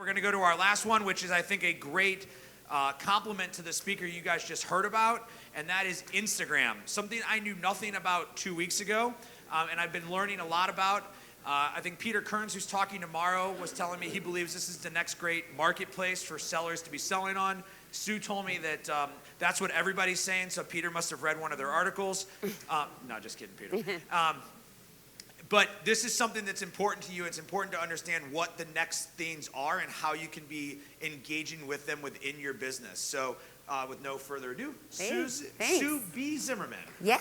We're going to go to our last one, which is, I think, a great compliment to the speaker you guys just heard about, and that is Instagram. Something I knew nothing about 2 weeks ago, and I've been learning a lot about. I think Peter Kearns, who's talking tomorrow, was telling me he believes this is the next great marketplace for sellers to be selling on. Sue told me that that's what everybody's saying, so Peter must have read one of their articles. No, just kidding, Peter. But this is something that's important to you. It's important to understand what the next things are and how you can be engaging with them within your business. So with no further ado, Sue B. Zimmerman. Yeah.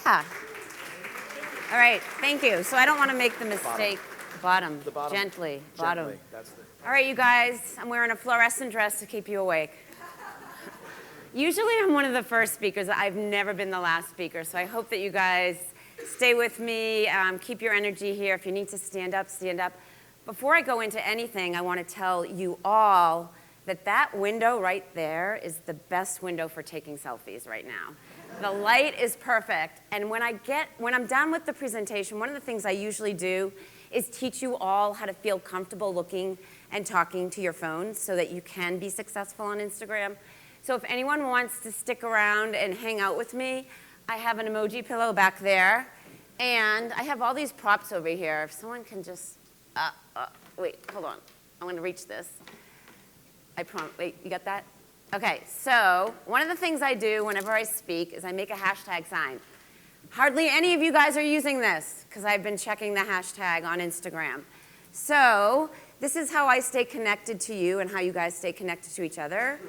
All right, thank you. So I don't want to make the mistake. Bottom. The bottom. Gently. Bottom. Gently. That's the... All right, you guys, I'm wearing a fluorescent dress to keep you awake. Usually I'm one of the first speakers. I've never been the last speaker, so I hope that you guys stay with me, keep your energy here. If you need to stand up, stand up. Before I go into anything, I want to tell you all that that window right there is the best window for taking selfies right now. The light is perfect, and when I'm done with the presentation, one of the things I usually do is teach you all how to feel comfortable looking and talking to your phones so that you can be successful on Instagram. So if anyone wants to stick around and hang out with me, I have an emoji pillow back there, and I have all these props over here. If someone can just, wait, hold on. I'm gonna reach this. Wait, you got that? Okay, so one of the things I do whenever I speak is I make a hashtag sign. Hardly any of you guys are using this, because I've been checking the hashtag on Instagram. So this is how I stay connected to you and how you guys stay connected to each other.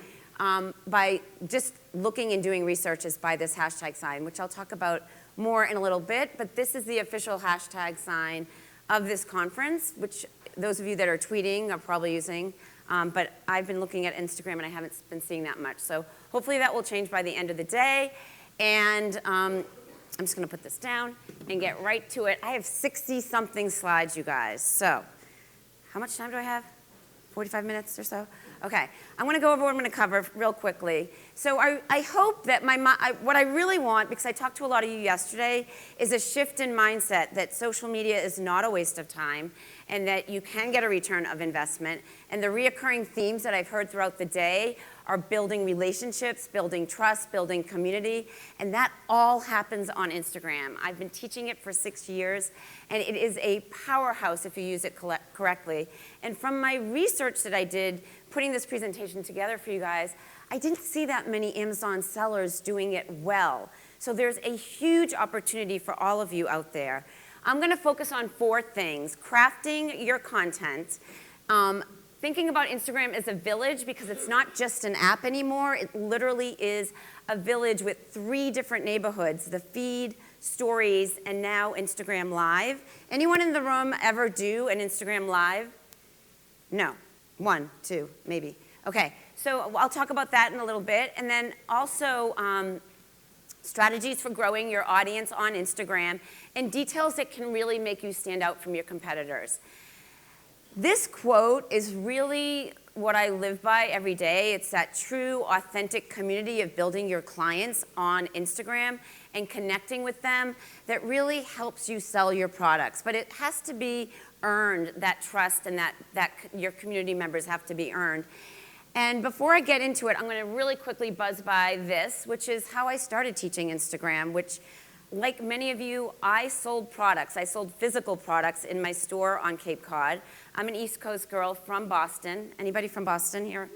By just looking and doing research is by this hashtag sign, which I'll talk about more in a little bit, but this is the official hashtag sign of this conference, which those of you that are tweeting are probably using, but I've been looking at Instagram and I haven't been seeing that much. So hopefully that will change by the end of the day, and I'm just gonna put this down and get right to it. I have 60-something slides, you guys, so how much time do I have? 45 minutes or so? Okay, I'm going to go over what I'm going to cover real quickly. So I hope that what I really want, because I talked to a lot of you yesterday, is a shift in mindset that social media is not a waste of time and that you can get a return of investment. And the reoccurring themes that I've heard throughout the day are building relationships, building trust, building community, and that all happens on Instagram. I've been teaching it for 6 years, and it is a powerhouse if you use it correctly. And from my research that I did, putting this presentation together for you guys, I didn't see that many Amazon sellers doing it well. So there's a huge opportunity for all of you out there. I'm going to focus on 4 things: crafting your content, thinking about Instagram as a village, because it's not just an app anymore. It literally is a village with 3 different neighborhoods: the feed, stories, and now Instagram Live. Anyone in the room ever do an Instagram Live? No. 1, 2, maybe. Okay, so I'll talk about that in a little bit. And then also strategies for growing your audience on Instagram and details that can really make you stand out from your competitors. This quote is really what I live by every day. It's that true, authentic community of building your clients on Instagram and connecting with them that really helps you sell your products. But it has to be earned, that trust, and that your community members have to be earned. And before I get into it, I'm going to really quickly buzz by this, which is how I started teaching Instagram, which, like many of you, I sold products. I sold physical products in my store on Cape Cod. I'm an East Coast girl from Boston. Anybody from Boston here?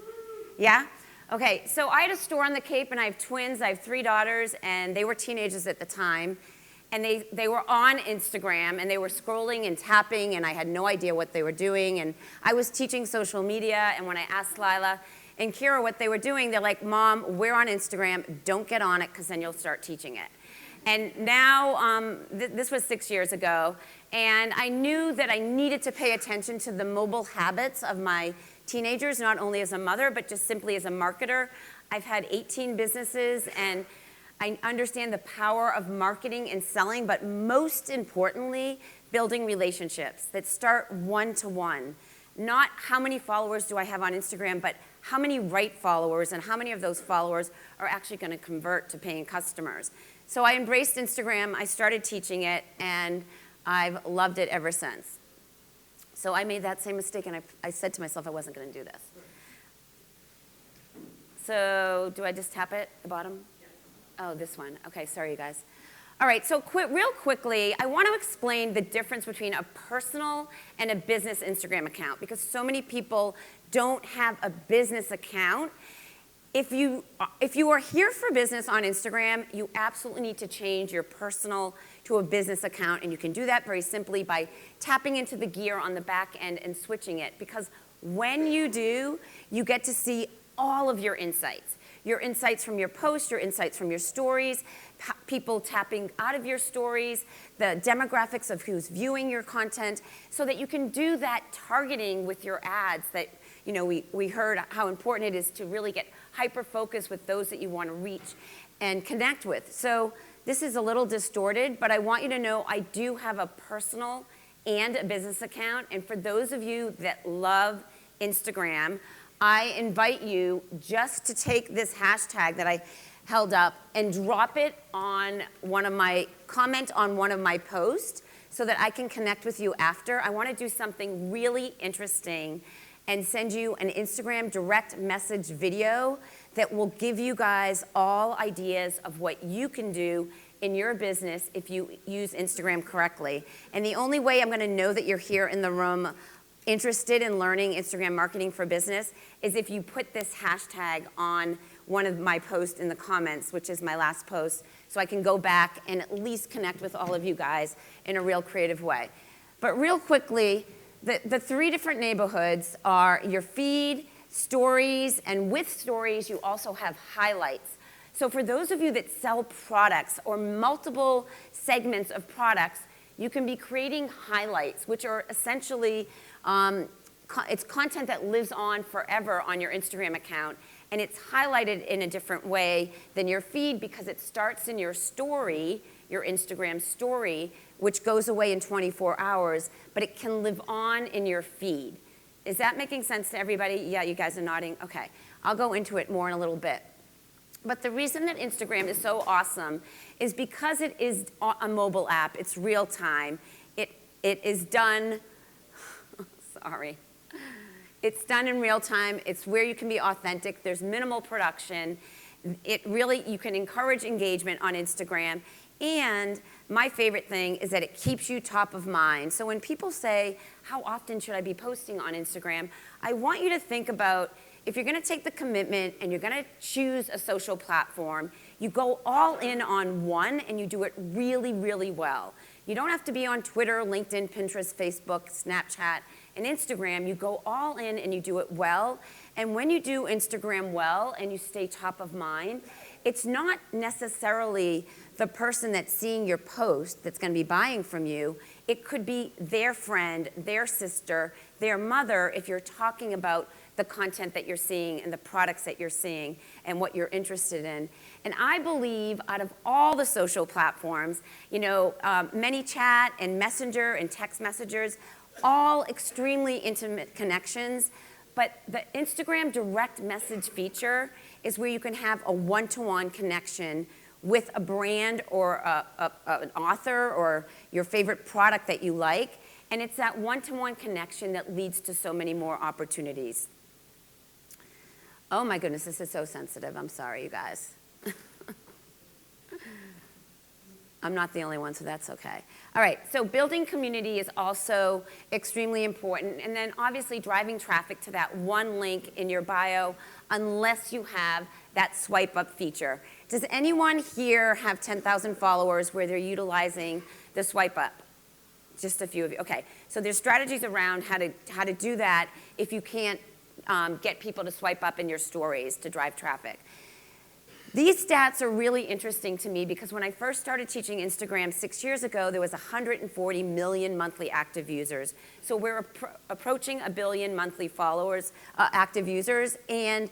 Yeah? Okay, so I had a store on the Cape, and I have twins. I have 3 daughters, and they were teenagers at the time. And they were on Instagram, and they were scrolling and tapping, and I had no idea what they were doing. And I was teaching social media, and when I asked Lila and Kira what they were doing, they're like, "Mom, we're on Instagram. Don't get on it, because then you'll start teaching it." And now, this was 6 years ago, and I knew that I needed to pay attention to the mobile habits of my teenagers, not only as a mother, but just simply as a marketer. I've had 18 businesses, and I understand the power of marketing and selling, but most importantly, building relationships that start one-to-one. Not how many followers do I have on Instagram, but how many right followers and how many of those followers are actually going to convert to paying customers. So I embraced Instagram, I started teaching it, and I've loved it ever since. So I made that same mistake, and I said to myself I wasn't going to do this. So do I just tap it at the bottom? Oh, this one. Okay, sorry, you guys. All right, so real quickly, I want to explain the difference between a personal and a business Instagram account, because so many people don't have a business account. If you are here for business on Instagram, you absolutely need to change your personal to a business account, and you can do that very simply by tapping into the gear on the back end and switching it, because when you do, you get to see all of your insights from your posts, your insights from your stories, people tapping out of your stories, the demographics of who's viewing your content, so that you can do that targeting with your ads that, you know, we heard how important it is to really get hyper-focused with those that you want to reach and connect with. So this is a little distorted, but I want you to know I do have a personal and a business account, and for those of you that love Instagram, I invite you just to take this hashtag that I held up and drop it on comment on one of my posts so that I can connect with you after. I want to do something really interesting and send you an Instagram direct message video that will give you guys all ideas of what you can do in your business if you use Instagram correctly. And the only way I'm going to know that you're here in the room interested in learning Instagram marketing for business is if you put this hashtag on one of my posts in the comments, which is my last post, so I can go back and at least connect with all of you guys in a real creative way. But real quickly, the three different neighborhoods are your feed, stories, and with stories, you also have highlights. So for those of you that sell products or multiple segments of products, you can be creating highlights, which are essentially it's content that lives on forever on your Instagram account, and it's highlighted in a different way than your feed because it starts in your story, your Instagram story, which goes away in 24 hours, but it can live on in your feed. Is that making sense to everybody? Yeah, you guys are nodding. Okay, I'll go into it more in a little bit. But the reason that Instagram is so awesome is because it is a mobile app. It's real time. It is done, sorry. It's done in real time. It's where you can be authentic. There's minimal production. You can encourage engagement on Instagram. And my favorite thing is that it keeps you top of mind. So when people say, how often should I be posting on Instagram? I want you to think about, if you're going to take the commitment and you're going to choose a social platform, you go all in on one and you do it really, really well. You don't have to be on Twitter, LinkedIn, Pinterest, Facebook, Snapchat, and Instagram. You go all in and you do it well. And when you do Instagram well and you stay top of mind, it's not necessarily the person that's seeing your post that's going to be buying from you. It could be their friend, their sister, their mother, if you're talking about the content that you're seeing and the products that you're seeing and what you're interested in. And I believe out of all the social platforms, you know, ManyChat and Messenger and text messengers, all extremely intimate connections. But the Instagram direct message feature is where you can have a one-to-one connection with a brand or an author or your favorite product that you like. And it's that one-to-one connection that leads to so many more opportunities. Oh my goodness, this is so sensitive. I'm sorry, you guys. I'm not the only one, so that's okay. All right, so building community is also extremely important. And then obviously driving traffic to that one link in your bio, unless you have that swipe up feature. Does anyone here have 10,000 followers where they're utilizing the swipe up? Just a few of you. Okay, so there's strategies around how to do that if you can't get people to swipe up in your stories to drive traffic. These stats are really interesting to me because when I first started teaching Instagram 6 years ago, there was 140 million monthly active users. So we're approaching 1 billion monthly followers, active users, and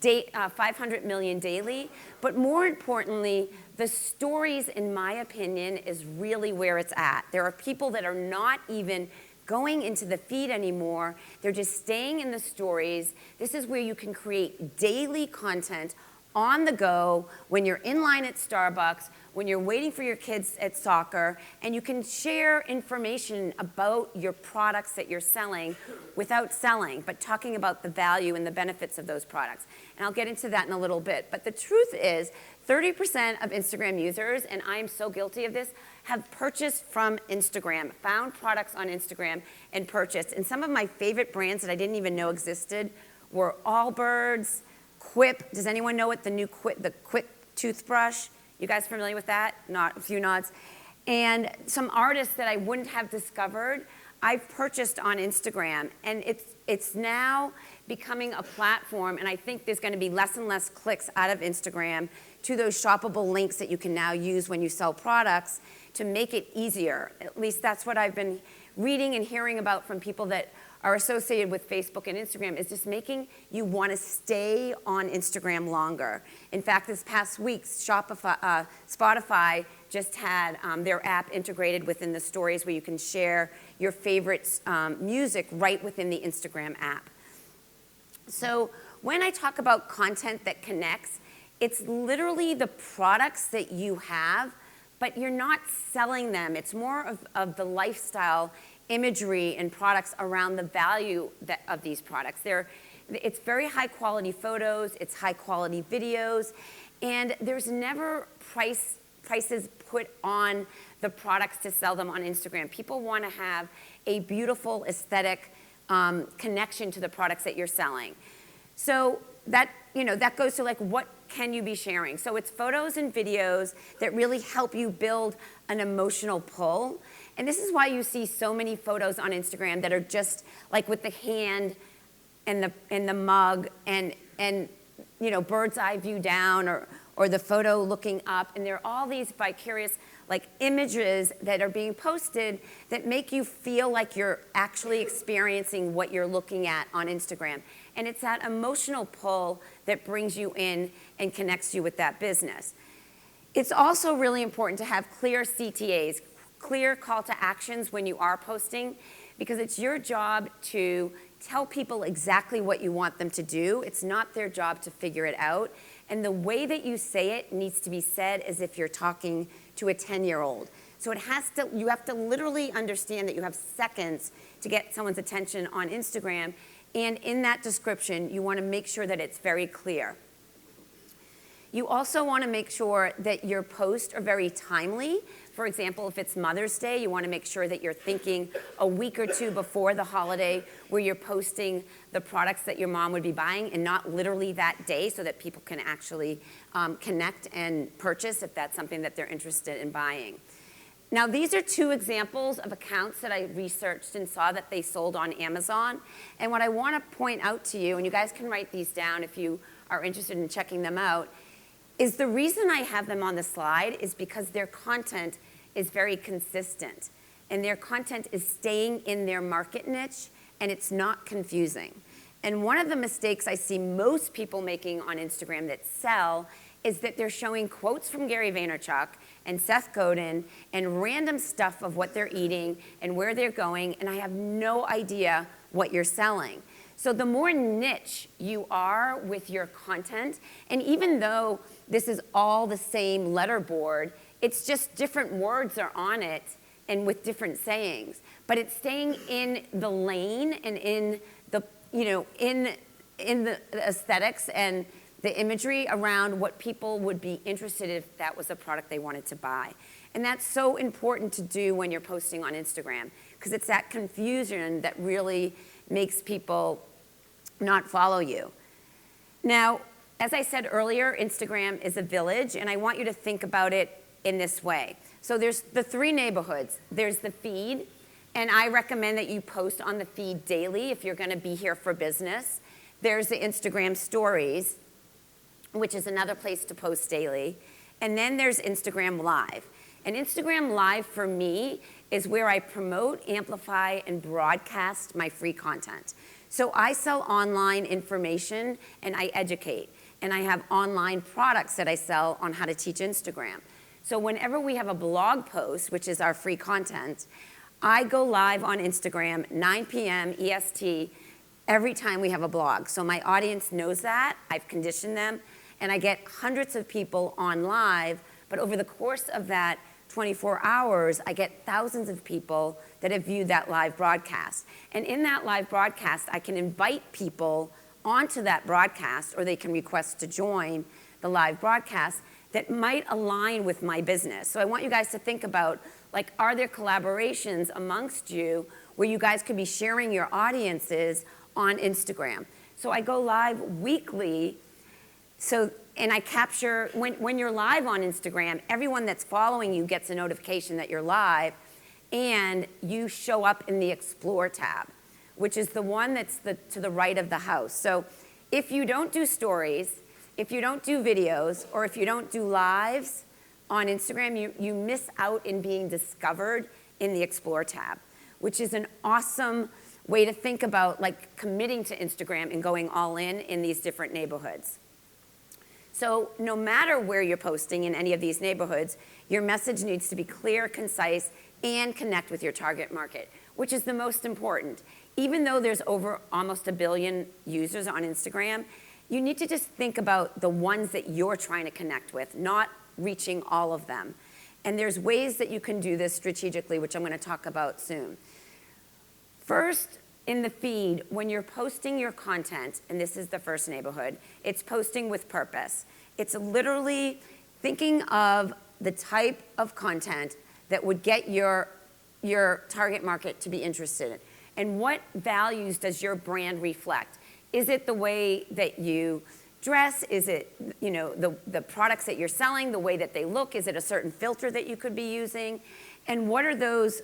500 million daily. But more importantly, the stories, in my opinion, is really where it's at. There are people that are not even going into the feed anymore. They're just staying in the stories. This is where you can create daily content on the go, when you're in line at Starbucks, when you're waiting for your kids at soccer, and you can share information about your products that you're selling without selling, but talking about the value and the benefits of those products. And I'll get into that in a little bit. But the truth is, 30% of Instagram users, and I am so guilty of this, have purchased from Instagram, found products on Instagram and purchased. And some of my favorite brands that I didn't even know existed were Allbirds, Quip. Does anyone know what the Quip toothbrush? You guys familiar with that? Not a few nods. And some artists that I wouldn't have discovered, I've purchased on Instagram. And it's now becoming a platform, and I think there's going to be less and less clicks out of Instagram to those shoppable links that you can now use when you sell products to make it easier. At least that's what I've been reading and hearing about from people that are associated with Facebook and Instagram, is just making you want to stay on Instagram longer. In fact, this past week, Spotify just had their app integrated within the stories where you can share your favorite music right within the Instagram app. So when I talk about content that connects, it's literally the products that you have, but you're not selling them. It's more of the lifestyle imagery and products around the value of these products. It's very high quality photos, it's high quality videos, and there's never prices put on the products to sell them on Instagram. People want to have a beautiful aesthetic connection to the products that you're selling. So that goes to like, what can you be sharing? So it's photos and videos that really help you build an emotional pull. And this is why you see so many photos on Instagram that are just like with the hand and the mug and bird's eye view down or the photo looking up. And there are all these vicarious like images that are being posted that make you feel like you're actually experiencing what you're looking at on Instagram. And it's that emotional pull that brings you in and connects you with that business. It's also really important to have clear CTAs, clear call to actions when you are posting, because it's your job to tell people exactly what you want them to do. It's not their job to figure it out. And the way that you say it needs to be said as if you're talking to a 10-year-old. So you have to literally understand that you have seconds to get someone's attention on Instagram. And in that description, you want to make sure that it's very clear. You also want to make sure that your posts are very timely. For example, if it's Mother's Day, you want to make sure that you're thinking a week or two before the holiday where you're posting the products that your mom would be buying and not literally that day, so that people can actually connect and purchase if that's something that they're interested in buying. Now, these are two examples of accounts that I researched and saw that they sold on Amazon. And what I want to point out to you, and you guys can write these down if you are interested in checking them out, is the reason I have them on the slide is because their content is very consistent. And their content is staying in their market niche, and it's not confusing. And one of the mistakes I see most people making on Instagram that sell is that they're showing quotes from Gary Vaynerchuk and Seth Godin and random stuff of what they're eating and where they're going, and I have no idea what you're selling. So the more niche you are with your content, and even though this is all the same letterboard, it's just different words are on it and with different sayings. But it's staying in the lane and in the, in the aesthetics and the imagery around what people would be interested in if that was a product they wanted to buy. And that's so important to do when you're posting on Instagram, because it's that confusion that really makes people not follow you. Now, as I said earlier, Instagram is a village, and I want you to think about it in this way. So there's the three neighborhoods. There's the feed, and I recommend that you post on the feed daily if you're going to be here for business. There's the Instagram stories, which is another place to post daily. And then there's Instagram Live. And Instagram Live for me is where I promote, amplify, and broadcast my free content. So I sell online information and I educate. And I have online products that I sell on how to teach Instagram. So whenever we have a blog post, which is our free content, I go live on Instagram 9 p.m. EST every time we have a blog. So my audience knows that. I've conditioned them. and I get hundreds of people on live, but over the course of that 24 hours, I get thousands of people that have viewed that live broadcast. And in that live broadcast, I can invite people onto that broadcast, or they can request to join the live broadcast that might align with my business. So I want you guys to think about, like, are there collaborations amongst you where you guys could be sharing your audiences on Instagram? So I go live weekly, and I capture, when you're live on Instagram, everyone that's following you gets a notification that you're live, and you show up in the Explore tab, which is the one that's to the right of the house. So if you don't do stories, if you don't do videos, or if you don't do lives on Instagram, you miss out in being discovered in the Explore tab, which is an awesome way to think about, like, committing to Instagram and going all in these different neighborhoods. So no matter where you're posting in any of these neighborhoods, your message needs to be clear, concise, and connect with your target market, which is the most important. Even though there's over almost 1 billion users on Instagram, you need to just think about the ones that you're trying to connect with, not reaching all of them. And there's ways that you can do this strategically, which I'm going to talk about soon. First, in the feed, when you're posting your content, and this is the first neighborhood, it's posting with purpose. It's literally thinking of the type of content that would get your target market to be interested in. And what values does your brand reflect? Is it the way that you dress? Is it, you know, the products that you're selling, the way that they look? Is it a certain filter that you could be using? And what are those,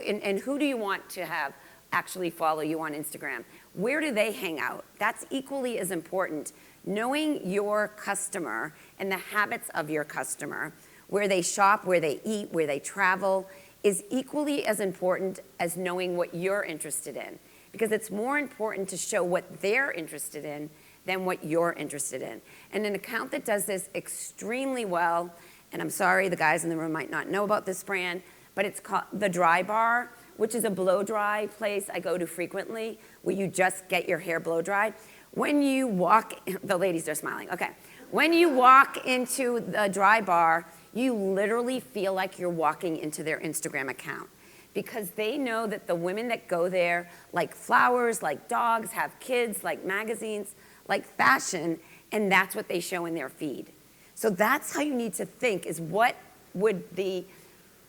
and who do you want to have actually follow you on Instagram? Where do they hang out? That's equally as important. Knowing your customer and the habits of your customer, where they shop, where they eat, where they travel, is equally as important as knowing what you're interested in. Because it's more important to show what they're interested in than what you're interested in. And an account that does this extremely well, and I'm sorry, the guys in the room might not know about this brand, but it's called The Dry Bar, which is a blow dry place I go to frequently, where you just get your hair blow dried. When you walk, the ladies are smiling, okay. When you walk into the Dry Bar, you literally feel like you're walking into their Instagram account, because they know that the women that go there like flowers, like dogs, have kids, like magazines, like fashion, and that's what they show in their feed. So that's how you need to think, is what would the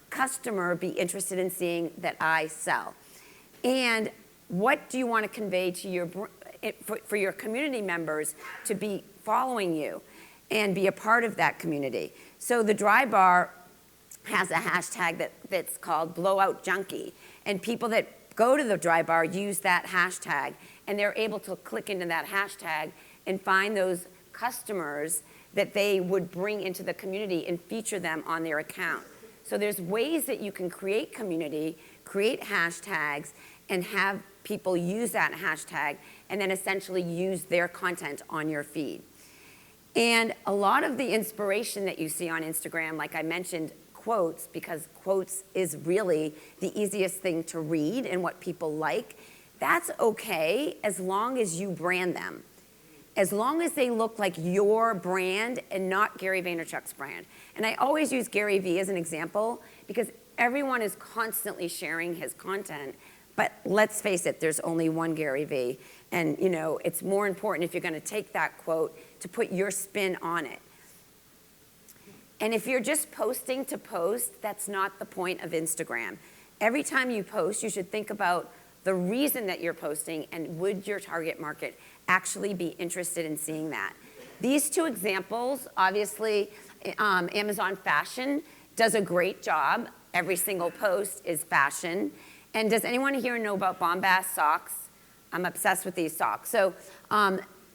customer be interested in seeing that I sell? And what do you want to convey to for your community members to be following you and be a part of that community? So the Dry Bar has a hashtag that's called Blowout Junkie, and people that go to the Dry Bar use that hashtag, and they're able to click into that hashtag and find those customers that they would bring into the community and feature them on their account. So there's ways that you can create community, create hashtags, and have people use that hashtag, and then essentially use their content on your feed. And a lot of the inspiration that you see on Instagram, like I mentioned, quotes, because quotes is really the easiest thing to read and what people like. That's okay as long as you brand them. As long as they look like your brand and not Gary Vaynerchuk's brand. And I always use Gary Vee as an example, because everyone is constantly sharing his content. But let's face it, there's only one Gary Vee. And you know, it's more important, if you're going to take that quote, to put your spin on it. And if you're just posting to post, that's not the point of Instagram. Every time you post, you should think about the reason that you're posting, and would your target market actually be interested in seeing that. These two examples, obviously, Amazon Fashion does a great job. Every single post is fashion. And does anyone here know about Bombast socks? I'm obsessed with these socks. So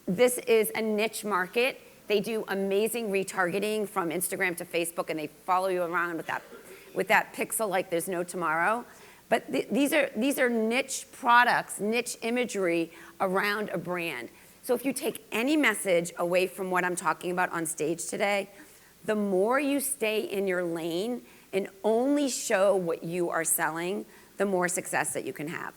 this is a niche market. They do amazing retargeting from Instagram to Facebook, and they follow you around with that pixel like there's no tomorrow. But these are niche products, niche imagery around a brand. So if you take any message away from what I'm talking about on stage today, the more you stay in your lane and only show what you are selling, the more success that you can have.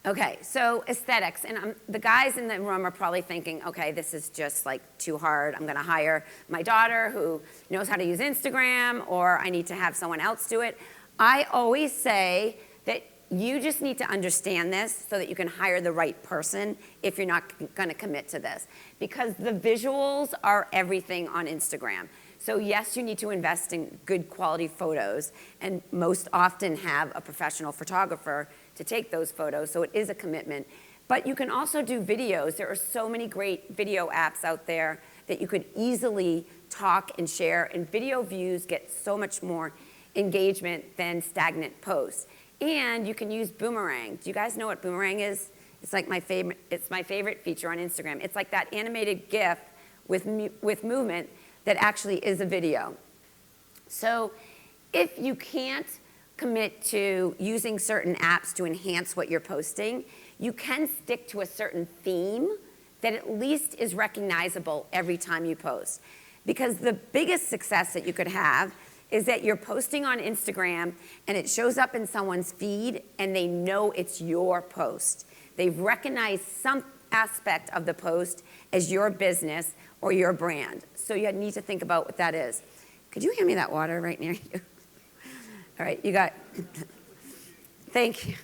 Okay, so aesthetics, and the guys in the room are probably thinking, okay, this is just like too hard. I'm gonna hire my daughter who knows how to use Instagram, or I need to have someone else do it. I always say that you just need to understand this so that you can hire the right person if you're not gonna commit to this. Because the visuals are everything on Instagram. So yes, you need to invest in good quality photos, and most often have a professional photographer to take those photos, so it is a commitment. But you can also do videos. There are so many great video apps out there that you could easily talk and share, and video views get so much more engagement than stagnant posts. And you can use Boomerang. Do you guys know what Boomerang is? It's like it's my favorite feature on Instagram. It's like that animated GIF with movement that actually is a video. So if you can't commit to using certain apps to enhance what you're posting, you can stick to a certain theme that at least is recognizable every time you post. Because the biggest success that you could have is that you're posting on Instagram and it shows up in someone's feed and they know it's your post. They've recognized some aspect of the post as your business or your brand. So you need to think about what that is. Could you hand me that water right near you? All right, you got, thank you.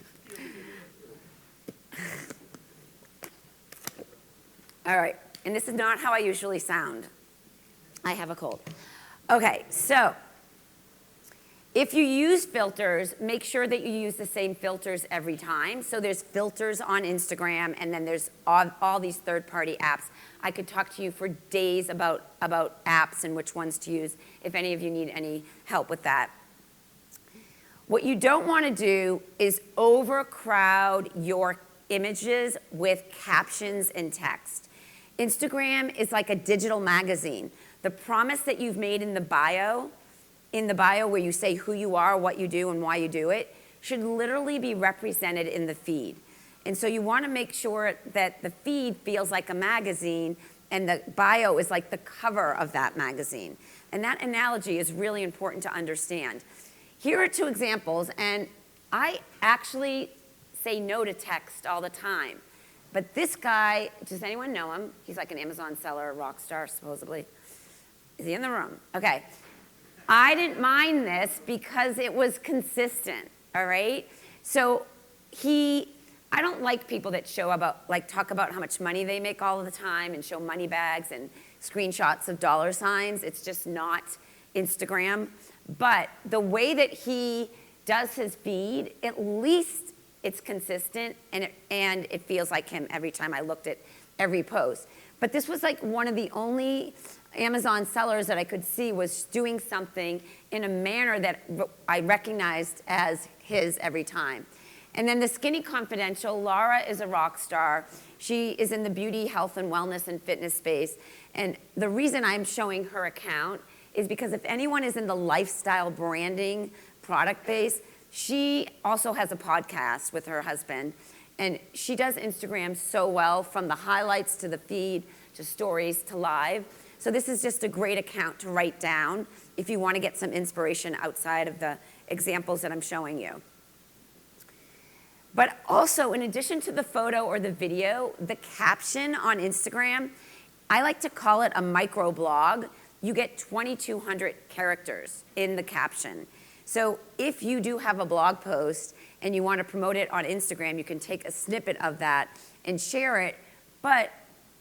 All right, and this is not how I usually sound. I have a cold. Okay, so if you use filters, make sure that you use the same filters every time. So there's filters on Instagram, and then there's all these third-party apps. I could talk to you for days about apps and which ones to use, if any of you need any help with that. What you don't want to do is overcrowd your images with captions and text. Instagram is like a digital magazine. The promise that you've made in the bio where you say who you are, what you do, and why you do it, should literally be represented in the feed. And so you want to make sure that the feed feels like a magazine and the bio is like the cover of that magazine. And that analogy is really important to understand. Here are two examples, and I actually say no to text all the time. But this guy, does anyone know him? He's like an Amazon seller, a rock star, supposedly. Is he in the room? Okay. I didn't mind this because it was consistent, all right? So I don't like people that talk about how much money they make all the time and show money bags and screenshots of dollar signs. It's just not Instagram. But the way that he does his feed, at least it's consistent and it feels like him every time I looked at every post. But this was like one of the only Amazon sellers that I could see was doing something in a manner that I recognized as his every time. And then the Skinny Confidential, Laura is a rock star. She is in the beauty, health, and wellness and fitness space. And the reason I'm showing her account is because if anyone is in the lifestyle branding product base, she also has a podcast with her husband. And she does Instagram so well, from the highlights to the feed to stories to live. So this is just a great account to write down if you want to get some inspiration outside of the examples that I'm showing you. But also, in addition to the photo or the video, the caption on Instagram, I like to call it a microblog. You get 2,200 characters in the caption. So if you do have a blog post and you want to promote it on Instagram, you can take a snippet of that and share it. But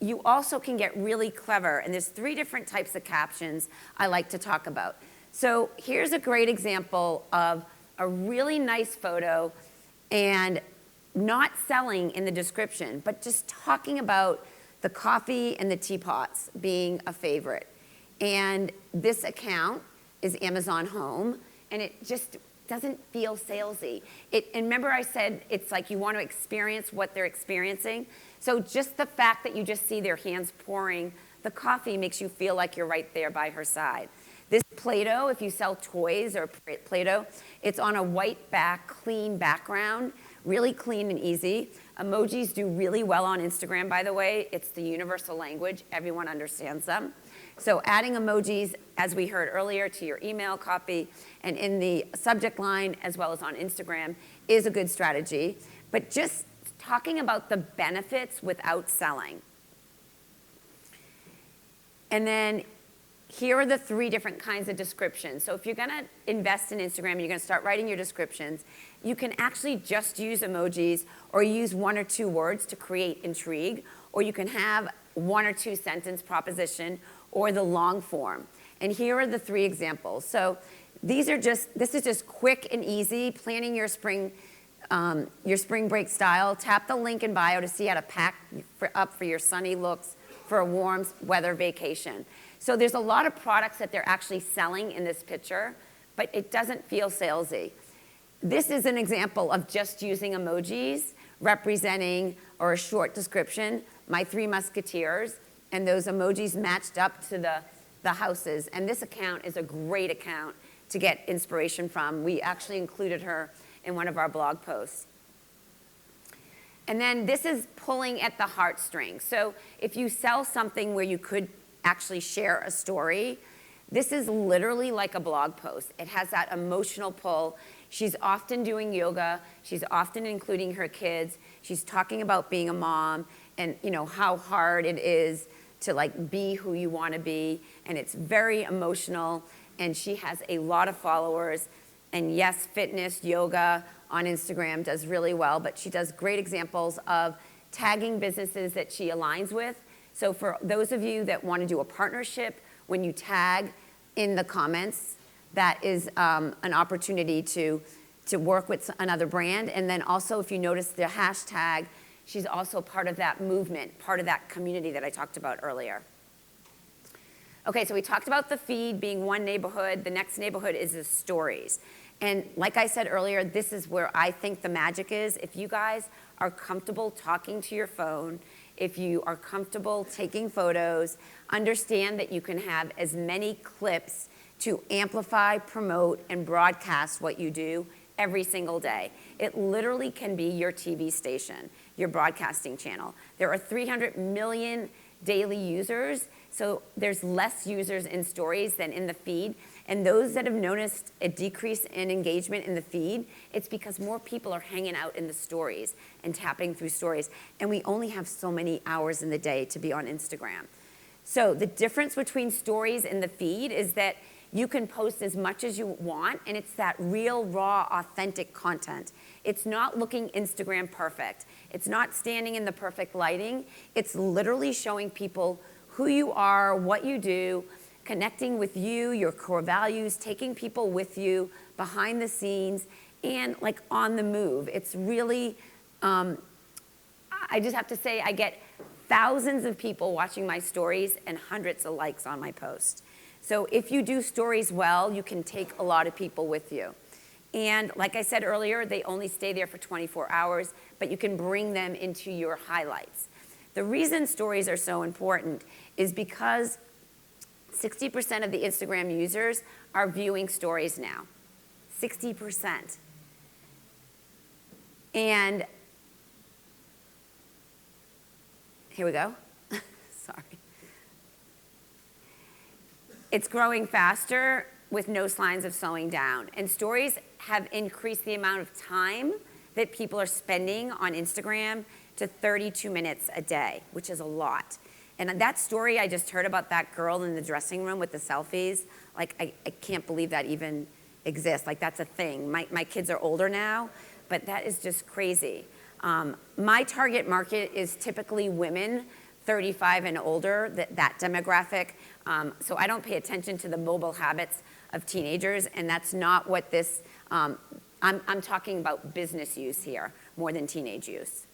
you also can get really clever, and there's 3 different types of captions I like to talk about. So here's a great example of a really nice photo and not selling in the description, but just talking about the coffee and the teapots being a favorite. And this account is Amazon Home, and it just doesn't feel salesy. And remember I said it's like you want to experience what they're experiencing. So just the fact that you just see their hands pouring the coffee makes you feel like you're right there by her side. This Play-Doh, if you sell toys or Play-Doh, it's on a white clean background, really clean and easy. Emojis do really well on Instagram, by the way. It's the universal language. Everyone understands them. So adding emojis, as we heard earlier, to your email copy and in the subject line, as well as on Instagram, is a good strategy. But just talking about the benefits without selling. And then here are the 3 different kinds of descriptions. So if you're going to invest in Instagram and you're going to start writing your descriptions, you can actually just use emojis or use 1 or 2 words to create intrigue, or you can have 1 or 2 sentence proposition or the long form. And here are the 3 examples. So this is just quick and easy, planning your spring break style. Tap the link in bio to see how to pack up for your sunny looks for a warm weather vacation. So there's a lot of products that they're actually selling in this picture, but it doesn't feel salesy. This is an example of just using emojis representing, or a short description, my 3 musketeers, and those emojis matched up to the houses. And this account is a great account to get inspiration from. We actually included her in one of our blog posts. And then this is pulling at the heartstrings. So if you sell something where you could actually share a story, this is literally like a blog post. It has that emotional pull. She's often doing yoga. She's often including her kids. She's talking about being a mom and how hard it is to like be who you want to be. And it's very emotional. And she has a lot of followers. And yes, fitness, yoga on Instagram does really well, but she does great examples of tagging businesses that she aligns with. So for those of you that want to do a partnership, when you tag in the comments, that is an opportunity to work with another brand. And then also, if you notice the hashtag, she's also part of that movement, part of that community that I talked about earlier. Okay, so we talked about the feed being one neighborhood. The next neighborhood is the stories. And like I said earlier, this is where I think the magic is. If you guys are comfortable talking to your phone, if you are comfortable taking photos, understand that you can have as many clips to amplify, promote, and broadcast what you do every single day. It literally can be your TV station, your broadcasting channel. There are 300 million daily users, so there's less users in stories than in the feed. And those that have noticed a decrease in engagement in the feed, it's because more people are hanging out in the stories and tapping through stories. And we only have so many hours in the day to be on Instagram. So the difference between stories and the feed is that you can post as much as you want, and it's that real, raw, authentic content. It's not looking Instagram perfect. It's not standing in the perfect lighting. It's literally showing people who you are, what you do, connecting with you, your core values, taking people with you behind the scenes, and like on the move. It's really, I just have to say, I get thousands of people watching my stories and hundreds of likes on my post. So if you do stories well, you can take a lot of people with you. And like I said earlier, they only stay there for 24 hours, but you can bring them into your highlights. The reason stories are so important is because 60% of the Instagram users are viewing stories now. 60%. And here we go. Sorry. It's growing faster with no signs of slowing down. And stories have increased the amount of time that people are spending on Instagram to 32 minutes a day, which is a lot. And that story I just heard about that girl in the dressing room with the selfies, like I can't believe that even exists. Like that's a thing. My kids are older now, but that is just crazy. My target market is typically women 35 and older, that demographic. So I don't pay attention to the mobile habits of teenagers, and that's not what this, I'm talking about business use here more than teenage use.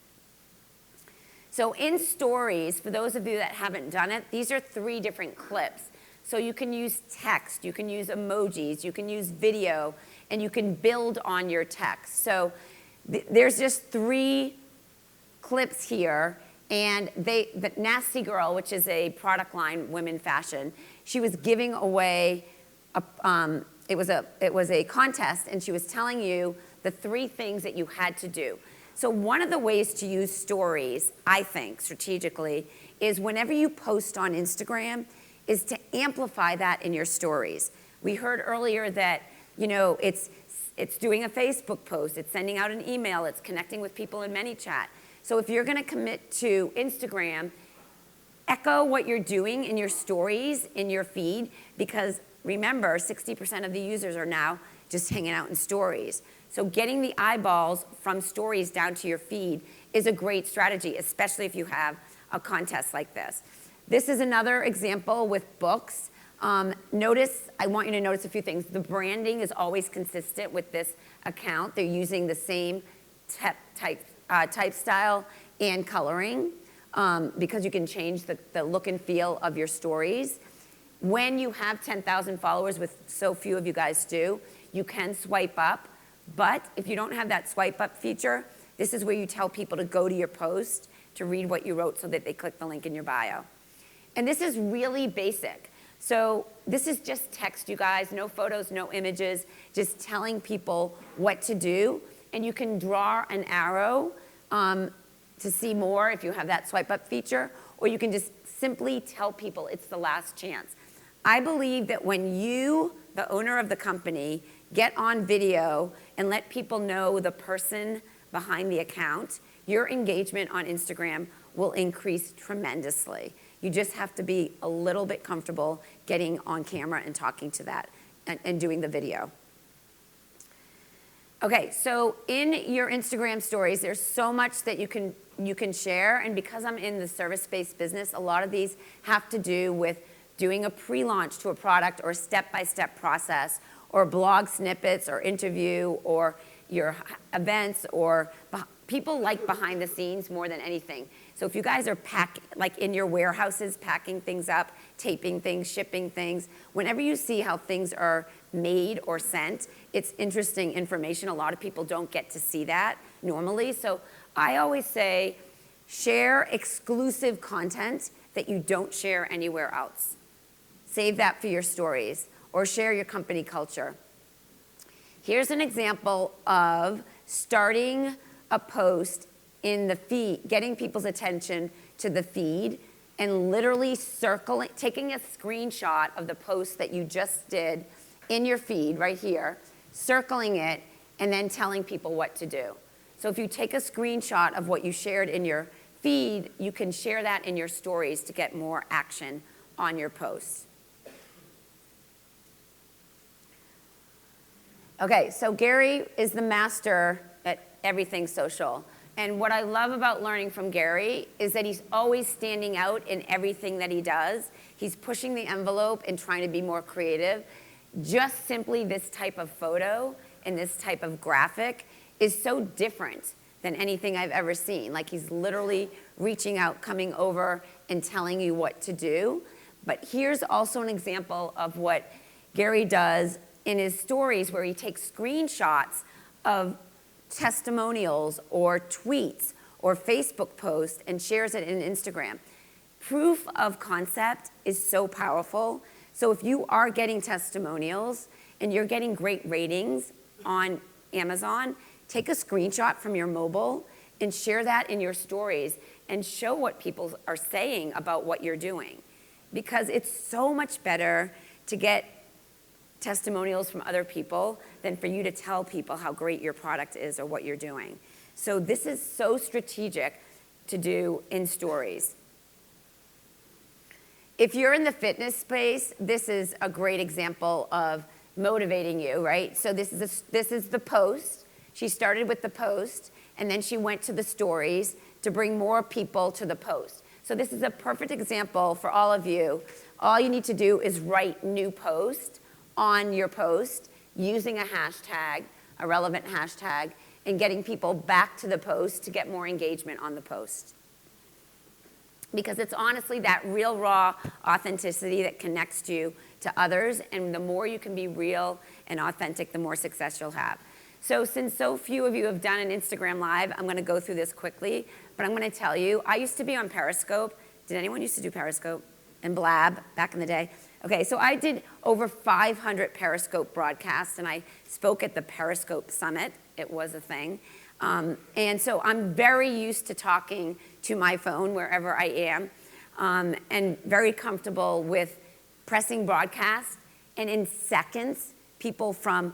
So in stories, for those of you that haven't done it, these are 3 different clips. So you can use text, you can use emojis, you can use video, and you can build on your text. So there's just 3 clips here, and the Nasty Girl, which is a product line, women fashion, she was giving away, it was a contest, and she was telling you the 3 things that you had to do. So one of the ways to use stories, I think, strategically, is whenever you post on Instagram, is to amplify that in your stories. We heard earlier that, it's doing a Facebook post, it's sending out an email, it's connecting with people in ManyChat. So if you're gonna commit to Instagram, echo what you're doing in your stories, in your feed, because remember, 60% of the users are now just hanging out in stories. So getting the eyeballs from stories down to your feed is a great strategy, especially if you have a contest like this. This is another example with books. I want you to notice a few things. The branding is always consistent with this account. They're using the same type style and coloring because you can change the look and feel of your stories. When you have 10,000 followers, with so few of you guys do, you can swipe up. But if you don't have that swipe up feature, this is where you tell people to go to your post to read what you wrote so that they click the link in your bio. And this is really basic. So this is just text, you guys, no photos, no images, just telling people what to do. And you can draw an arrow to see more if you have that swipe up feature, or you can just simply tell people it's the last chance. I believe that when you, the owner of the company, get on video and let people know the person behind the account, your engagement on Instagram will increase tremendously. You just have to be a little bit comfortable getting on camera and talking to that and doing the video. Okay, so in your Instagram stories, there's so much that you can share, and because I'm in the service-based business, a lot of these have to do with doing a pre-launch to a product or a step-by-step process, or blog snippets, or interview, or your events, or people like behind the scenes more than anything. So if you guys are like in your warehouses, packing things up, taping things, shipping things, whenever you see how things are made or sent, it's interesting information. A lot of people don't get to see that normally. So I always say, share exclusive content that you don't share anywhere else. Save that for your stories, or share your company culture. Here's an example of starting a post in the feed, getting people's attention to the feed, and literally taking a screenshot of the post that you just did in your feed right here, circling it, and then telling people what to do. So if you take a screenshot of what you shared in your feed, you can share that in your stories to get more action on your posts. Okay, so Gary is the master at everything social. And what I love about learning from Gary is that he's always standing out in everything that he does. He's pushing the envelope and trying to be more creative. Just simply this type of photo and this type of graphic is so different than anything I've ever seen. Like, he's literally reaching out, coming over, and telling you what to do. But here's also an example of what Gary does in his stories, where he takes screenshots of testimonials or tweets or Facebook posts and shares it in Instagram. Proof of concept is so powerful. So if you are getting testimonials and you're getting great ratings on Amazon, take a screenshot from your mobile and share that in your stories and show what people are saying about what you're doing. Because it's so much better to get testimonials from other people than for you to tell people how great your product is or what you're doing. So this is so strategic to do in stories. If you're in the fitness space, this is a great example of motivating you, right? So this is the post. She started with the post, and then she went to the stories to bring more people to the post. So this is a perfect example for all of you. All you need to do is write new post on your post using a hashtag, a relevant hashtag, and getting people back to the post to get more engagement on the post. Because it's honestly that real, raw authenticity that connects you to others, and the more you can be real and authentic, the more success you'll have. So since so few of you have done an Instagram Live, I'm gonna go through this quickly, but I'm gonna tell you, I used to be on Periscope. Did anyone used to do Periscope? And Blab, back in the day? Okay, so I did over 500 Periscope broadcasts, and I spoke at the Periscope Summit. It was a thing. And so I'm very used to talking to my phone wherever I am, and very comfortable with pressing broadcast. And in seconds, people from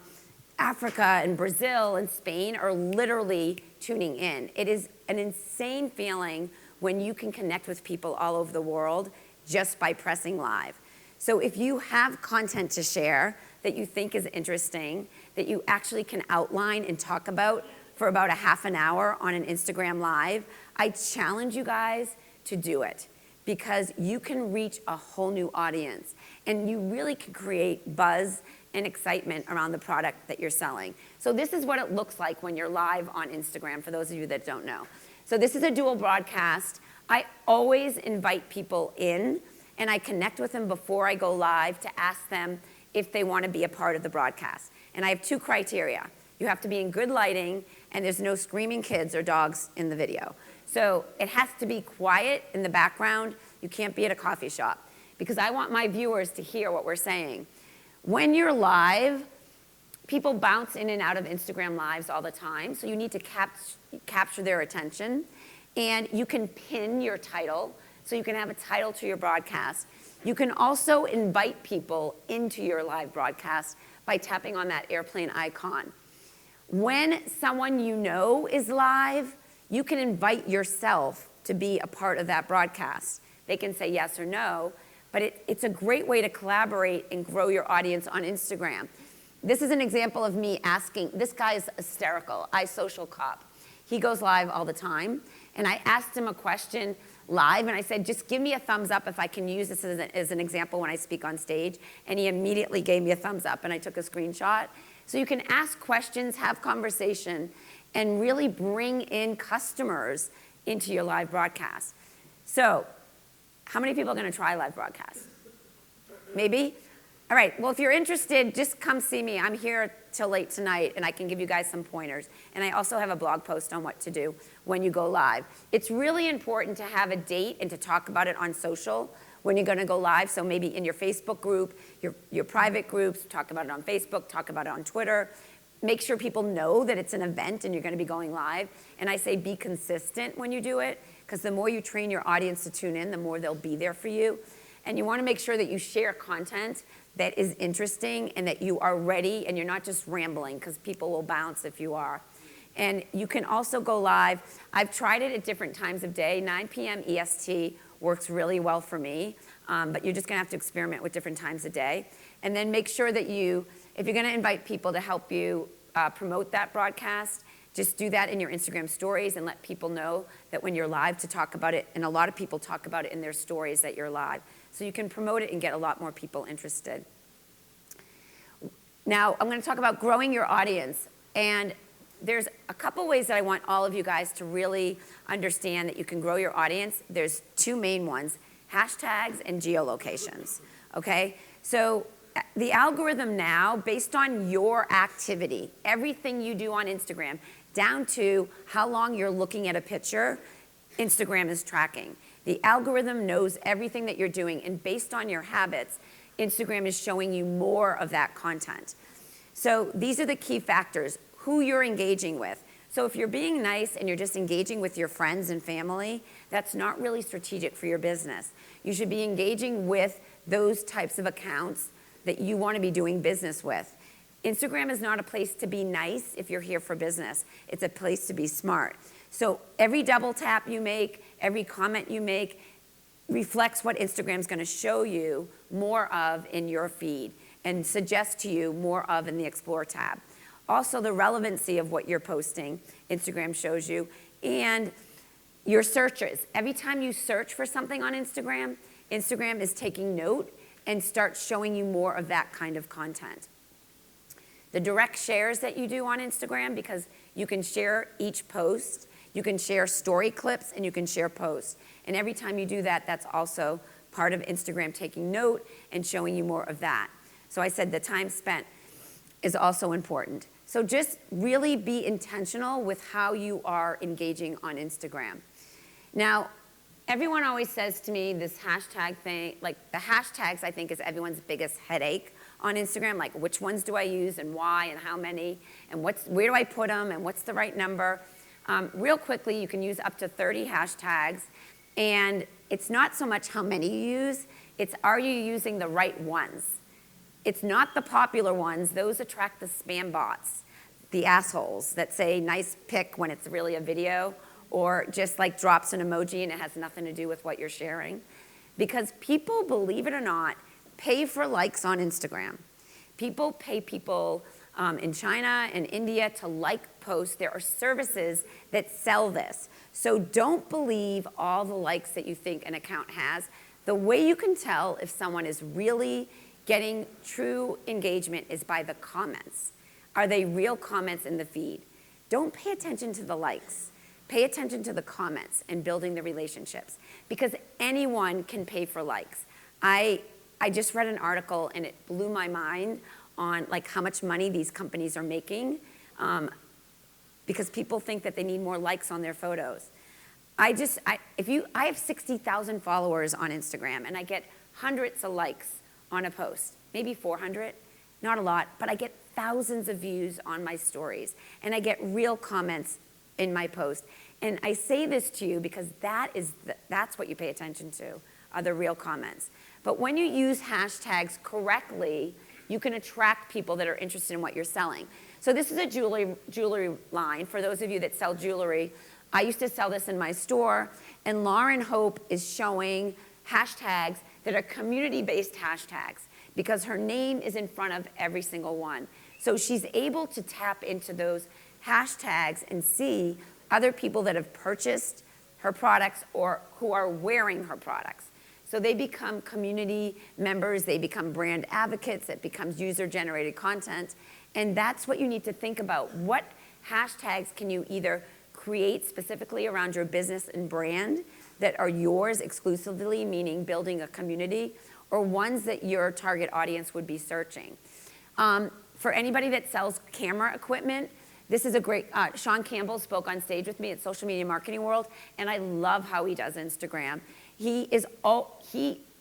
Africa and Brazil and Spain are literally tuning in. It is an insane feeling when you can connect with people all over the world just by pressing live. So if you have content to share that you think is interesting, that you actually can outline and talk about for about a half an hour on an Instagram Live, I challenge you guys to do it, because you can reach a whole new audience and you really can create buzz and excitement around the product that you're selling. So this is what it looks like when you're live on Instagram, for those of you that don't know. So this is a dual broadcast. I always invite people in, and I connect with them before I go live to ask them if they want to be a part of the broadcast. And I have 2 criteria. You have to be in good lighting, and there's no screaming kids or dogs in the video. So it has to be quiet in the background. You can't be at a coffee shop, because I want my viewers to hear what we're saying. When you're live, people bounce in and out of Instagram Lives all the time, so you need to capture their attention. And you can pin your title, so you can have a title to your broadcast. You can also invite people into your live broadcast by tapping on that airplane icon. When someone you know is live, you can invite yourself to be a part of that broadcast. They can say yes or no, but it's a great way to collaborate and grow your audience on Instagram. This is an example of me asking, this guy is hysterical, iSocial Cop. He goes live all the time, and I asked him a question live, and I said, just give me a thumbs up if I can use this as an example when I speak on stage, and he immediately gave me a thumbs up, and I took a screenshot. So you can ask questions, have conversation, and really bring in customers into your live broadcast. So, how many people are going to try live broadcast? Maybe? All right, well, if you're interested, just come see me. I'm here till late tonight, and I can give you guys some pointers. And I also have a blog post on what to do when you go live. It's really important to have a date and to talk about it on social when you're going to go live. So maybe in your Facebook group, your private groups, talk about it on Facebook, talk about it on Twitter. Make sure people know that it's an event and you're going to be going live. And I say be consistent when you do it, because the more you train your audience to tune in, the more they'll be there for you. And you want to make sure that you share content that is interesting and that you are ready and you're not just rambling, because people will bounce if you are. And you can also go live. I've tried it at different times of day. 9 p.m. EST works really well for me, but you're just going to have to experiment with different times of day. And then make sure that if you're going to invite people to help you promote that broadcast, just do that in your Instagram stories and let people know that when you're live to talk about it. And a lot of people talk about it in their stories that you're live. So you can promote it and get a lot more people interested. Now, I'm going to talk about growing your audience. And there's a couple ways that I want all of you guys to really understand that you can grow your audience. There's 2 main ones, hashtags and geolocations, okay? So the algorithm now, based on your activity, everything you do on Instagram, down to how long you're looking at a picture, Instagram is tracking. The algorithm knows everything that you're doing, and based on your habits, Instagram is showing you more of that content. So these are the key factors, who you're engaging with. So if you're being nice and you're just engaging with your friends and family, that's not really strategic for your business. You should be engaging with those types of accounts that you want to be doing business with. Instagram is not a place to be nice if you're here for business. It's a place to be smart. So every double tap you make, every comment you make reflects what Instagram's going to show you more of in your feed and suggest to you more of in the Explore tab. Also, the relevancy of what you're posting, Instagram shows you, and your searches. Every time you search for something on Instagram, Instagram is taking note and starts showing you more of that kind of content. The direct shares that you do on Instagram, because you can share each post, you can share story clips, and you can share posts. And every time you do that, that's also part of Instagram taking note and showing you more of that. So I said the time spent is also important. So just really be intentional with how you are engaging on Instagram. Now, everyone always says to me this hashtag thing, like the hashtags I think is everyone's biggest headache on Instagram, like which ones do I use and why and how many and where do I put them and what's the right number. Real quickly, you can use up to 30 hashtags, and it's not so much how many you use, it's are you using the right ones? It's not the popular ones. Those attract the spam bots, the assholes that say nice pic when it's really a video, or just like drops an emoji and it has nothing to do with what you're sharing. Because people, believe it or not, pay for likes on Instagram. People pay people in China and India to like posts. There are services that sell this. So don't believe all the likes that you think an account has. The way you can tell if someone is really getting true engagement is by the comments. Are they real comments in the feed? Don't pay attention to the likes. Pay attention to the comments and building the relationships, because anyone can pay for likes. I just read an article and it blew my mind on like how much money these companies are making because people think that they need more likes on their photos. I have 60,000 followers on Instagram and I get hundreds of likes on a post, maybe 400, not a lot, but I get thousands of views on my stories and I get real comments in my post. And I say this to you because that's what you pay attention to, are the real comments. But when you use hashtags correctly, you can attract people that are interested in what you're selling. So this is a jewelry line. For those of you that sell jewelry, I used to sell this in my store, and Lauren Hope is showing hashtags that are community-based hashtags because her name is in front of every single one. So she's able to tap into those hashtags and see other people that have purchased her products or who are wearing her products. So they become community members, they become brand advocates, it becomes user-generated content, and that's what you need to think about. What hashtags can you either create specifically around your business and brand that are yours exclusively, meaning building a community, or ones that your target audience would be searching. For anybody that sells camera equipment, this is a great, Sean Campbell spoke on stage with me at Social Media Marketing World, and I love how he does Instagram. He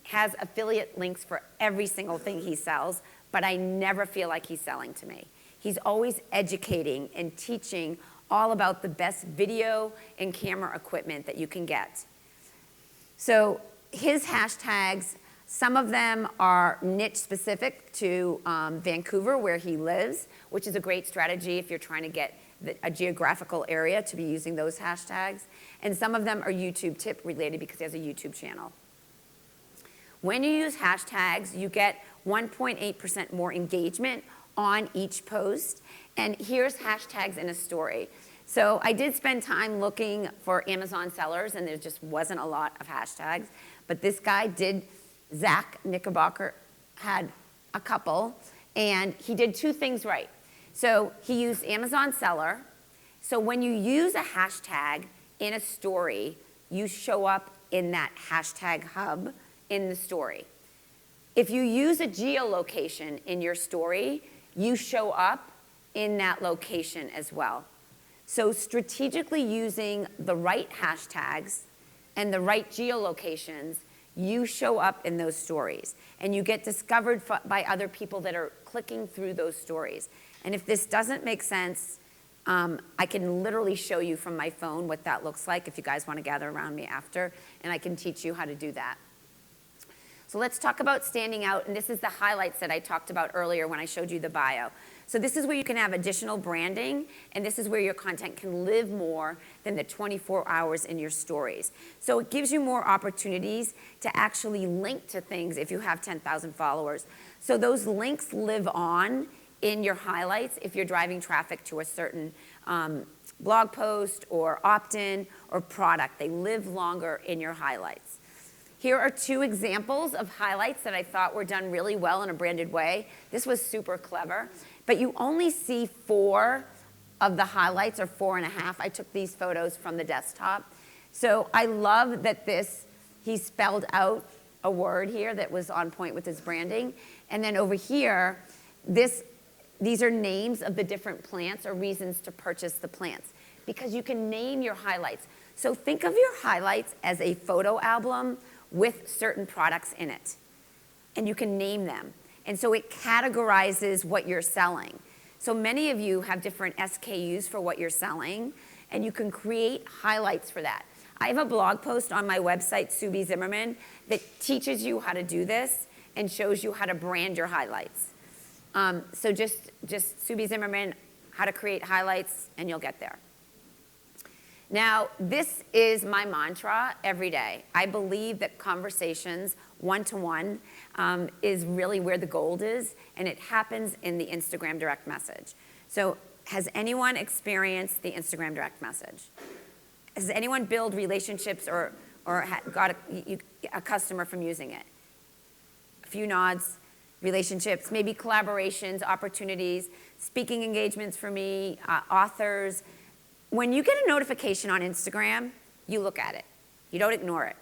has affiliate links for every single thing he sells, but I never feel like he's selling to me. He's always educating and teaching all about the best video and camera equipment that you can get. So his hashtags, some of them are niche specific to Vancouver where he lives, which is a great strategy if you're trying to get a geographical area to be using those hashtags. And some of them are YouTube tip related because he has a YouTube channel. When you use hashtags, you get 1.8% more engagement on each post. And here's hashtags in a story. So I did spend time looking for Amazon sellers, and there just wasn't a lot of hashtags. But this guy did, Zach Knickerbocker, had a couple, and he did two things right. So he used Amazon seller. So when you use a hashtag in a story, you show up in that hashtag hub in the story. If you use a geolocation in your story, you show up in that location as well. So strategically using the right hashtags and the right geolocations, you show up in those stories. And you get discovered by other people that are clicking through those stories. And if this doesn't make sense, I can literally show you from my phone what that looks like if you guys want to gather around me after, and I can teach you how to do that. So let's talk about standing out, and this is the highlights that I talked about earlier when I showed you the bio. So this is where you can have additional branding, and this is where your content can live more than the 24 hours in your stories. So it gives you more opportunities to actually link to things if you have 10,000 followers. So those links live on in your highlights if you're driving traffic to a certain blog post or opt-in or product. They live longer in your highlights. Here are two examples of highlights that I thought were done really well in a branded way. This was super clever, but you only see 4 of the highlights, or 4.5. I took these photos from the desktop. So I love that he spelled out a word here that was on point with his branding. And then over here, these are names of the different plants or reasons to purchase the plants, because you can name your highlights. So think of your highlights as a photo album with certain products in it, and you can name them. And so it categorizes what you're selling. So many of you have different SKUs for what you're selling, and you can create highlights for that. I have a blog post on my website, Zimmerman, that teaches you how to do this and shows you how to brand your highlights. So just Subi Zimmerman, how to create highlights, and you'll get there. Now, this is my mantra every day. I believe that conversations, one-to-one, is really where the gold is, and it happens in the Instagram direct message. So has anyone experienced the Instagram direct message? Has anyone built relationships or got a customer from using it? A few nods, relationships, maybe collaborations, opportunities, speaking engagements for me, authors. When you get a notification on Instagram, you look at it. You don't ignore it.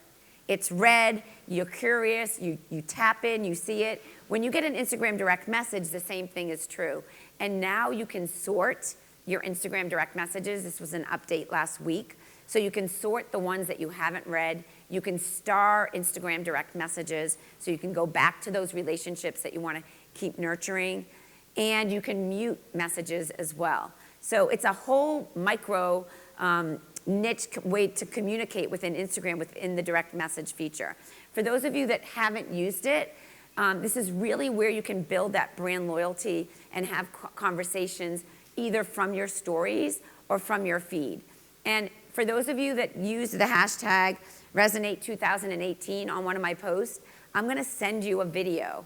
It's red, you're curious, you tap in, you see it. When you get an Instagram direct message, the same thing is true. And now you can sort your Instagram direct messages. This was an update last week. So you can sort the ones that you haven't read. You can star Instagram direct messages, so you can go back to those relationships that you want to keep nurturing. And you can mute messages as well. So it's a whole micro niche way to communicate within Instagram within the direct message feature. For those of you that haven't used it, this is really where you can build that brand loyalty and have conversations either from your stories or from your feed. And for those of you that use the hashtag Resonate2018 on one of my posts, I'm going to send you a video.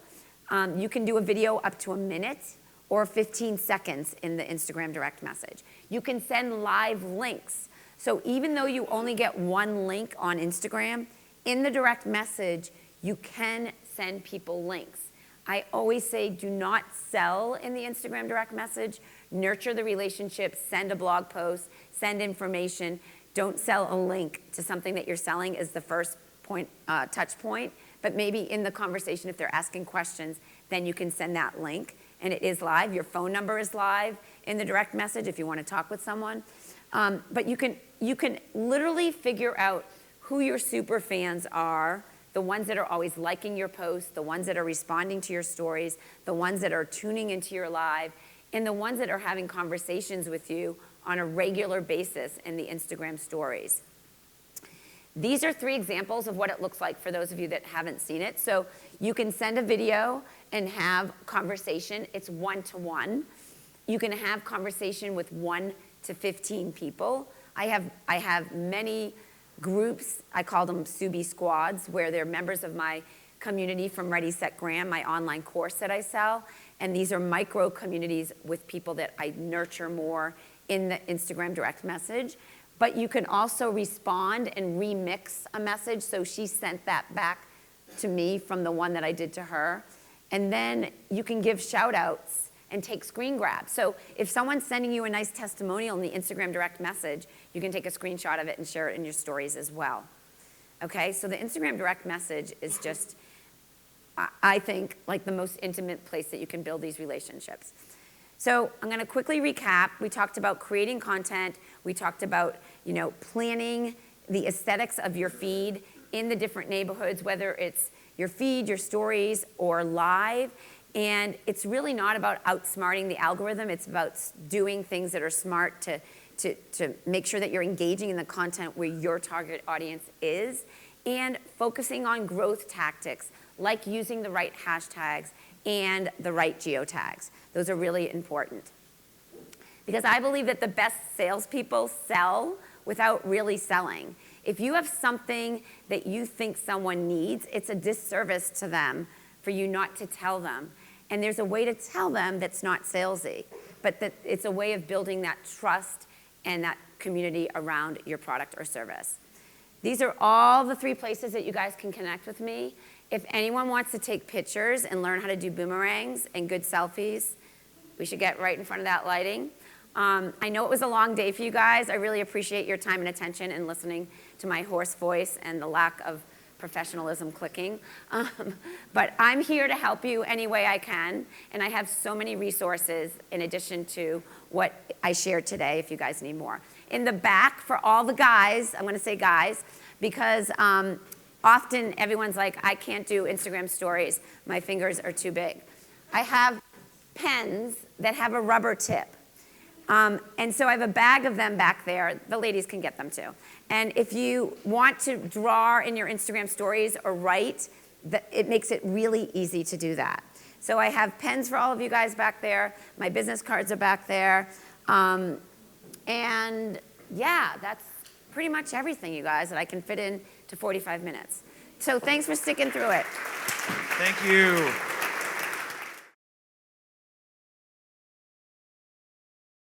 You can do a video up to a minute or 15 seconds in the Instagram direct message. You can send live links. So even though you only get one link on Instagram, in the direct message, you can send people links. I always say do not sell in the Instagram direct message. Nurture the relationship, send a blog post, send information. Don't sell a link to something that you're selling as the first point, touch point. But maybe in the conversation, if they're asking questions, then you can send that link. And it is live. Your phone number is live in the direct message if you want to talk with someone. But you can literally figure out who your super fans are, the ones that are always liking your posts, the ones that are responding to your stories, the ones that are tuning into your live, and the ones that are having conversations with you on a regular basis in the Instagram stories. These are 3 examples of what it looks like for those of you that haven't seen it. So you can send a video and have conversation. It's one-to-one. You can have conversation with 1 to 15 people. I have many groups, I call them Subi squads, where they're members of my community from Ready, Set, Gram, my online course that I sell. And these are micro communities with people that I nurture more in the Instagram direct message. But you can also respond and remix a message. So she sent that back to me from the one that I did to her. And then you can give shout outs and take screen grabs. So if someone's sending you a nice testimonial in the Instagram direct message, you can take a screenshot of it and share it in your stories as well. Okay, so the Instagram direct message is just, I think, like the most intimate place that you can build these relationships. So I'm gonna quickly recap. We talked about creating content. We talked about, planning the aesthetics of your feed in the different neighborhoods, whether it's your feed, your stories, or live. And it's really not about outsmarting the algorithm. It's about doing things that are smart to make sure that you're engaging in the content where your target audience is, and focusing on growth tactics, like using the right hashtags and the right geotags. Those are really important. Because I believe that the best salespeople sell without really selling. If you have something that you think someone needs, it's a disservice to them for you not to tell them. And there's a way to tell them that's not salesy, but that it's a way of building that trust and that community around your product or service. These are all the 3 places that you guys can connect with me. If anyone wants to take pictures and learn how to do boomerangs and good selfies, we should get right in front of that lighting. I know it was a long day for you guys. I really appreciate your time and attention and listening to my hoarse voice and the lack of professionalism clicking. But I'm here to help you any way I can, and I have so many resources in addition to what I shared today if you guys need more. In the back, for all the guys, I'm gonna say guys, because often everyone's like, I can't do Instagram stories, my fingers are too big. I have pens that have a rubber tip. And so I have a bag of them back there. The ladies can get them too. And if you want to draw in your Instagram stories or write, it makes it really easy to do that. So I have pens for all of you guys back there. My business cards are back there. And yeah, that's pretty much everything, you guys, that I can fit in to 45 minutes. So thanks for sticking through it. Thank you.